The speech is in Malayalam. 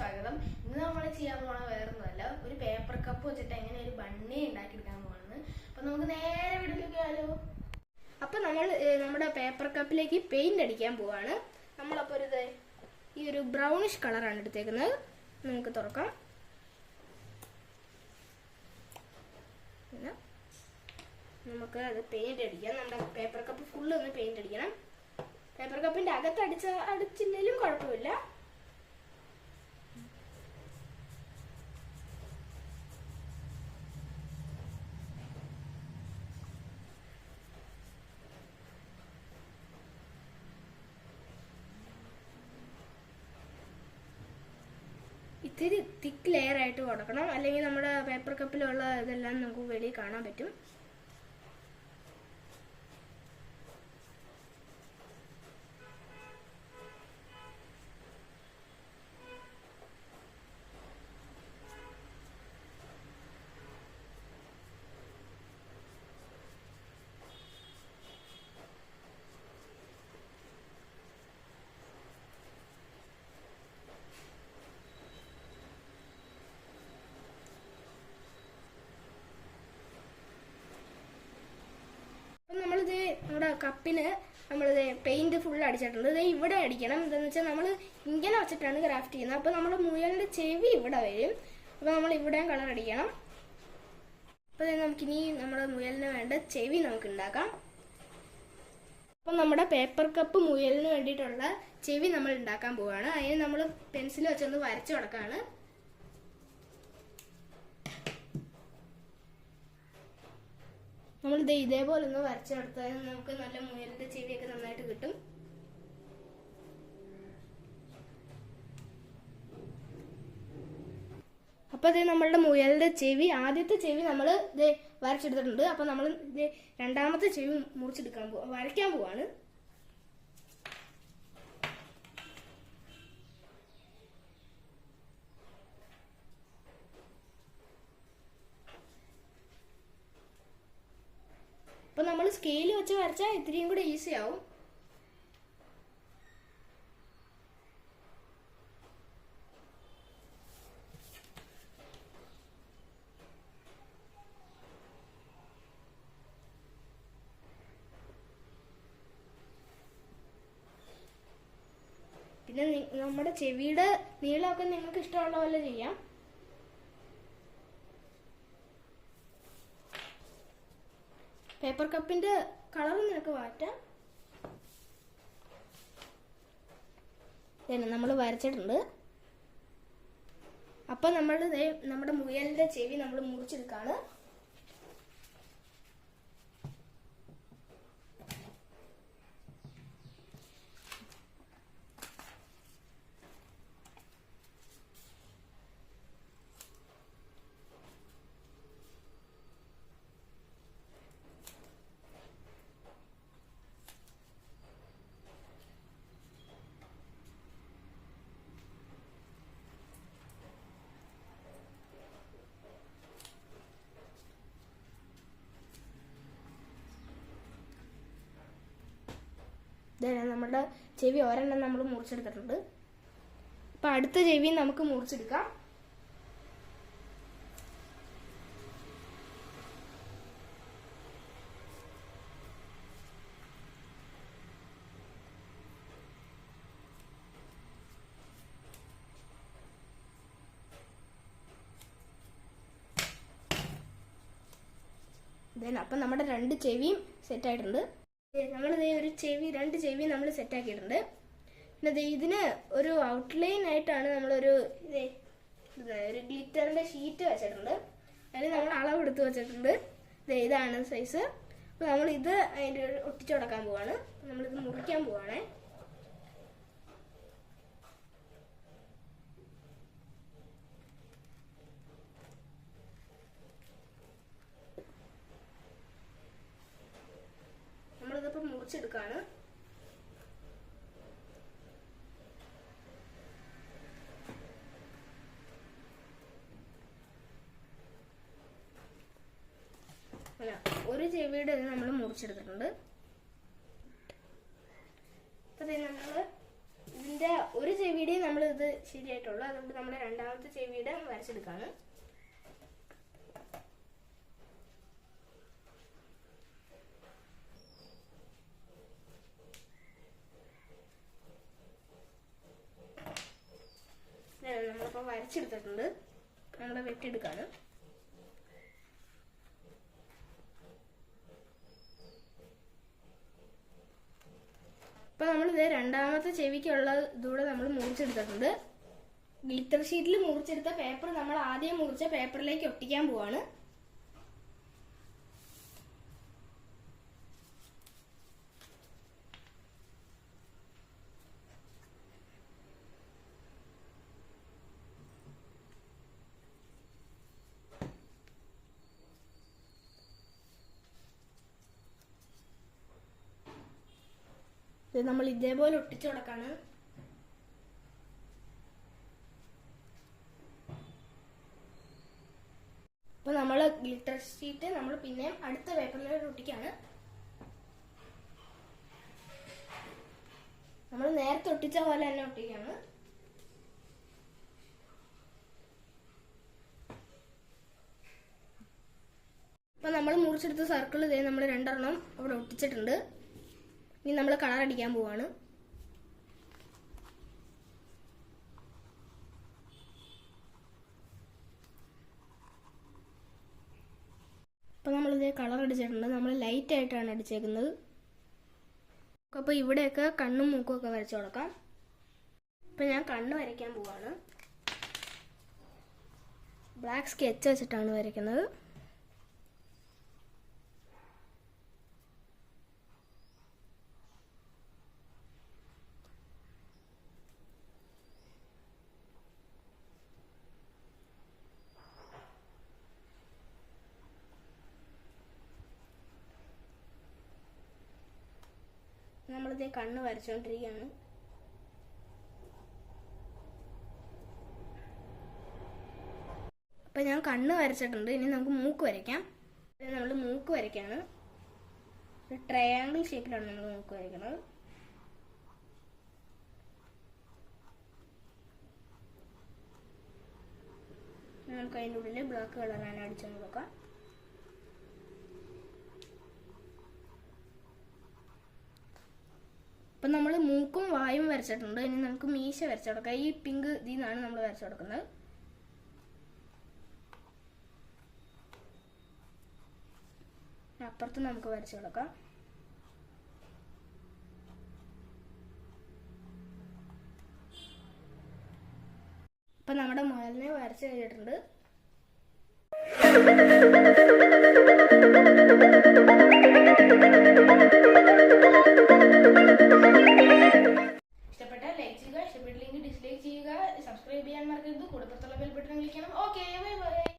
സ്വാഗതം. ഇന്ന് നമ്മൾ ചെയ്യാൻ പോണ വേറൊന്നുമല്ല, ഒരു പേപ്പർ കപ്പ് വെച്ചിട്ട് എങ്ങനെ ഒരു ബണ്ണി ഉണ്ടാക്കിയെടുക്കാൻ പോകണമെന്ന്. അപ്പൊ നമുക്ക് നേരെ വീട്ടിലേക്ക് പോയാലോ. അപ്പൊ നമ്മൾ നമ്മുടെ പേപ്പർ കപ്പിലേക്ക് പെയിന്റ് അടിക്കാൻ പോവാണ്. നമ്മളപ്പോ ഈ ഒരു ബ്രൗണിഷ് കളറാണ് എടുത്തേക്കുന്നത്. നമുക്ക് തുറക്കാം. പിന്നെ നമുക്ക് അത് പെയിന്റ് അടിക്കാം. നമ്മുടെ പേപ്പർ കപ്പ് ഫുള്ള് ഒന്ന് പെയിന്റ് അടിക്കണം. പേപ്പർ കപ്പിന്റെ അകത്ത് അടിച്ചില്ലെങ്കിലും കുഴപ്പമില്ല. ഇത്തിരി തിക്ക് ലെയർ ആയിട്ട് കൊടുക്കണം, അല്ലെങ്കിൽ നമ്മുടെ പേപ്പർ കപ്പിലുള്ള ഇതെല്ലാം നമുക്ക് വെളിയിൽ കാണാൻ പറ്റും. നമ്മളിത് നമ്മുടെ കപ്പിന് നമ്മളിത് പെയിന്റ് ഫുൾ അടിച്ചിട്ടുണ്ട്. ഇത് ഇവിടെ അടിക്കണം. എന്താണെന്ന് വെച്ചാൽ നമ്മൾ ഇങ്ങനെ വെച്ചിട്ടാണ് ക്രാഫ്റ്റ് ചെയ്യുന്നത്. അപ്പോൾ നമ്മൾ മുയലിന്റെ ചെവി ഇവിടെ വരും. അപ്പോൾ നമ്മൾ ഇവിടെയും കളർ അടിക്കണം. അപ്പോൾ നമുക്കിനി നമ്മുടെ മുയലിന് വേണ്ട ചെവി നമുക്ക് ഉണ്ടാക്കാം. അപ്പം നമ്മുടെ പേപ്പർ കപ്പ് മുയലിന് വേണ്ടിയിട്ടുള്ള ചെവി നമ്മൾ ഉണ്ടാക്കാൻ പോവുകയാണ്. അതിന് നമ്മൾ പെൻസിൽ വെച്ചൊന്ന് വരച്ചു കൊടുക്കുകയാണ്. നമ്മളിത് ഇതേപോലെ ഒന്ന് വരച്ചെടുത്താൽ നമുക്ക് നല്ല മുയലിന്റെ ചെവിയൊക്കെ നന്നായിട്ട് കിട്ടും. അപ്പൊ ഇത് നമ്മളുടെ മുയലിന്റെ ചെവി, ആദ്യത്തെ ചെവി നമ്മൾ ഇത് വരച്ചെടുത്തിട്ടുണ്ട്. അപ്പൊ നമ്മൾ ഇത് രണ്ടാമത്തെ ചെവി മുറിച്ചെടുക്കാൻ വരയ്ക്കാൻ പോവാണ്. അപ്പൊ നമ്മൾ സ്കെയിൽ വെച്ച് വരച്ചാൽ ഇത്രയും കൂടെ ഈസി ആവും. പിന്നെ നമ്മുടെ ചെവിയുടെ നീളമൊക്കെ നിങ്ങൾക്ക് ഇഷ്ടമുള്ള പോലെ ചെയ്യാം. പേപ്പർ കപ്പിന്റെ കളർ നിനക്ക് മാറ്റാം. നമ്മൾ വരച്ചിട്ടുണ്ട്. അപ്പൊ നമ്മൾ നമ്മുടെ മുയലിന്റെ ചെവി നമ്മൾ മുറിച്ചെടുക്കാണ്. നമ്മുടെ ചെവി ഒരെണ്ണം നമ്മൾ മുറിച്ചെടുത്തിട്ടുണ്ട്. അപ്പൊ അടുത്ത ചെവി നമുക്ക് മുറിച്ചെടുക്കാം. അപ്പൊ നമ്മുടെ രണ്ട് ചെവിയും സെറ്റ് ആയിട്ടുണ്ട്. നമ്മളിതേ ഒരു രണ്ട് ചെവി നമ്മൾ സെറ്റ് ആക്കിയിട്ടുണ്ട്. പിന്നെ ഇതിന് ഒരു ഔട്ട്ലൈൻ ആയിട്ടാണ് നമ്മളൊരു ഗ്ലിറ്ററിന്റെ ഷീറ്റ് വെച്ചിട്ടുണ്ട്. അതിന് നമ്മൾ അളവെടുത്ത് വെച്ചിട്ടുണ്ട്. ഇതാണ് സൈസ്. അപ്പൊ നമ്മൾ ഇത് അതിൻ്റെ ഒട്ടിച്ചു കൊടുക്കാൻ പോവാണ്. നമ്മളിത് മുറിക്കാൻ പോവാണേ. നമ്മളിതിപ്പോ മുറിച്ചെടുക്കാണ്. ഒരു ചെവിയുടെ നമ്മൾ മുറിച്ചെടുത്തിട്ടുണ്ട്. അപ്പൊ നമ്മൾ ഇതിന്റെ ഒരു ചെവിയുടെയും നമ്മൾ ഇത് ശരിയായിട്ടുള്ളൂ. അതുകൊണ്ട് നമ്മൾ രണ്ടാമത്തെ ചെവിയുടെ വരച്ചെടുക്കാണ്. നമ്മളിപ്പോൾ വരച്ചെടുത്തിട്ടുണ്ട്. നമ്മൾ വെട്ടിയെടുക്കാണ്. അപ്പോൾ നമ്മളിത് രണ്ടാമത്തെ ചെവിക്കുള്ള ഇതുകൂടെ നമ്മൾ മുറിച്ചെടുത്തിട്ടുണ്ട്. ഗ്ലിറ്റർ ഷീറ്റിൽ മുറിച്ചെടുത്ത പേപ്പർ നമ്മൾ ആദ്യം മുറിച്ച പേപ്പറിലേക്ക് ഒട്ടിക്കാൻ പോവാണ്. ഇത് നമ്മൾ ഇതേപോലെ ഒട്ടിച്ചു കൊടുക്കാണ്. അപ്പൊ നമ്മൾ ഗ്ലിറ്റർ ഷീറ്റ് നമ്മൾ പിന്നെയും അടുത്ത പേപ്പറിലോട്ട് ഒട്ടിക്കാണ്. നമ്മൾ നേരത്തെ ഒട്ടിച്ച പോലെ തന്നെ ഒട്ടിക്കാണ്. അപ്പൊ നമ്മൾ മുറിച്ചെടുത്ത സർക്കിൾ ഇതേ നമ്മൾ രണ്ടെണ്ണം അവിടെ ഒട്ടിച്ചിട്ടുണ്ട്. ഇനി നമ്മൾ കളർ അടിക്കാൻ പോവാണ്. അപ്പോൾ നമ്മളിത് കളർ അടിച്ചിട്ടുണ്ട്. നമ്മൾ ലൈറ്റ് ആയിട്ടാണ് അടിച്ചേക്കുന്നത്. അപ്പോൾ ഇവിടെയൊക്കെ കണ്ണും മൂക്കും ഒക്കെ വരച്ചു കൊടുക്കാം. അപ്പോൾ ഞാൻ കണ്ണ് വരയ്ക്കാൻ പോവാണ്. ബ്ലാക്ക് സ്കെച്ച് വെച്ചിട്ടാണ് വരയ്ക്കുന്നത്. നമ്മളിതേ കണ്ണ് വരച്ചുകൊണ്ടിരിക്കുകയാണ്. അപ്പം ഞാൻ കണ്ണ് വരച്ചിട്ടുണ്ട്. ഇനി നമുക്ക് മൂക്ക് വരയ്ക്കാം. നമ്മൾ മൂക്ക് വരയ്ക്കാണ്. ഒരു ട്രയാങ്കിൾ ഷേപ്പിലാണ് നമ്മൾ മൂക്ക് വരയ്ക്കുന്നത്. നമുക്ക് അതിൻ്റെ ഉള്ളിൽ ബ്ലാക്ക് കളറാണ് അടിച്ചു നോക്കാം. അപ്പം നമ്മൾ മൂക്കും വായും വരച്ചിട്ടുണ്ട്. ഇനി നമുക്ക് മീശ വരച്ചു കൊടുക്കാം. ഈ പിങ്ക് ഇതിൽ നിന്നാണ് നമ്മൾ വരച്ചു കൊടുക്കുന്നത്. അപ്പുറത്ത് നമുക്ക് വരച്ചു കൊടുക്കാം. അപ്പം നമ്മുടെ മുയലിനെ വരച്ചു കഴിഞ്ഞിട്ടുണ്ട്. ഇഷ്ടപ്പെട്ടില്ലെങ്കിൽ ഡിസ്ലൈക്ക് ചെയ്യുക. സബ്സ്ക്രൈബ് ചെയ്യാൻ മറക്കരുത്. കൂടെ പുറത്തുള്ള ബെൽ ബട്ടൺ ക്ലിക്ക് ചെയ്യണം. Okay, bye bye.